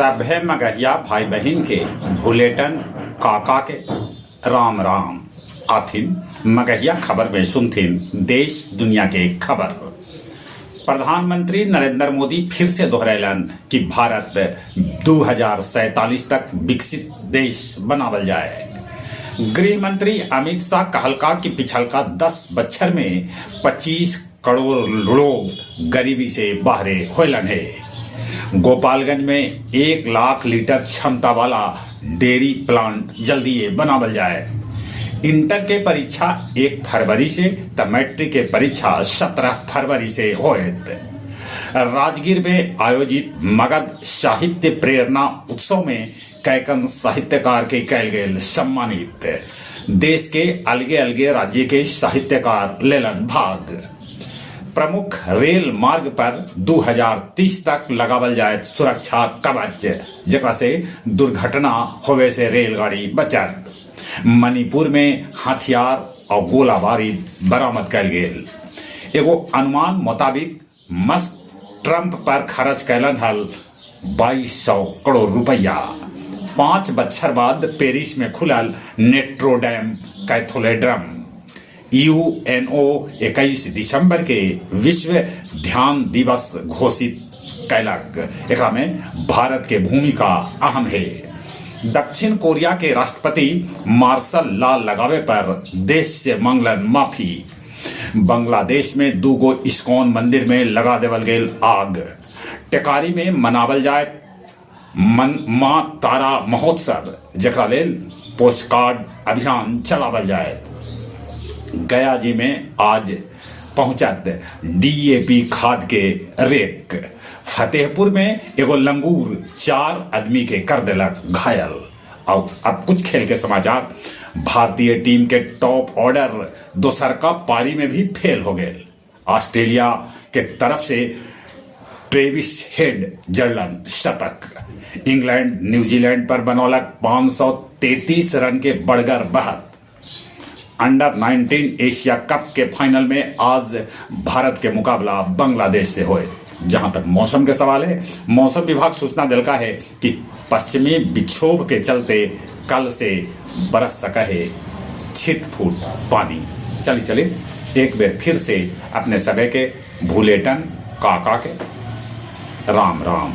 सभे मगहिया भाई बहन के भूलेटन काका के राम राम आथिन मगहिया खबर में सुनथिन देश दुनिया के खबर। प्रधानमंत्री नरेंद्र मोदी फिर से दोहरैलन कि भारत 2047 तक विकसित देश बनावल जाए। गृह मंत्री अमित शाह कहलका कि पिछलका 10 बछर में 25 करोड़ लोग गरीबी से बाहरे होलन है। गोपालगंज में 1 लाख लीटर क्षमता वाला डेयरी प्लांट जल्दी बनावल जाए। इंटर के परीक्षा 1 फरवरी से तो मैट्रिक के परीक्षा 17 फरवरी से होत। राजगीर में आयोजित मगध साहित्य प्रेरणा उत्सव में कैकन साहित्यकार के कैल गेल सम्मानित। देश के अलगे अलगे राज्य के साहित्यकार लेलन भाग। प्रमुख रेल मार्ग पर 2030 तक लगावल जाए सुरक्षा कवच, जेकरा से दुर्घटना होवे से रेलगाड़ी बचत। मणिपुर में हथियार और गोलाबारी बरामद कल गेल। एगो अनुमान मुताबिक मस्क ट्रंप पर खर्च कैलन हल 2200 करोड़ रुपया। 5 बछर बाद पेरिस में खुलल नेट्रोडैम कैथोलेड्रम। यूएनओ 21 दिसंबर के विश्व ध्यान दिवस घोषित कैलक। एकरा में भारत के भूमिका अहम है। दक्षिण कोरिया के राष्ट्रपति मार्शल लॉ लगावे पर देश से मांगलन माफी। बांग्लादेश में 2 इस्कॉन मंदिर में लगा देवल गेल आग। टेकारी में मनावल जाए मां तारा महोत्सव, जकरा लेल पोस्ट कार्ड अभियान चलावल जाए। गया जी में आज पहुंचत डीएपी खाद के रेक। फतेहपुर में एगो लंगूर 4 आदमी के कर देलक घायल। अब कुछ खेल के समाचार। भारतीय टीम के टॉप ऑर्डर दोसरका पारी में भी फेल हो गए। ऑस्ट्रेलिया के तरफ से ट्रेविस हेड जड़लन शतक। इंग्लैंड न्यूजीलैंड पर बनौलक 533 रन के बड़गर बहत। अंडर 19 एशिया कप के फाइनल में आज भारत के मुकाबला बांग्लादेश से हुए। जहां तक मौसम के सवाल है, मौसम विभाग सूचना दिलका है कि पश्चिमी विक्षोभ के चलते कल से बरस सका है छिटफुट पानी। चलिए एक बार फिर से अपने सभी के भूलेटन काका के राम राम।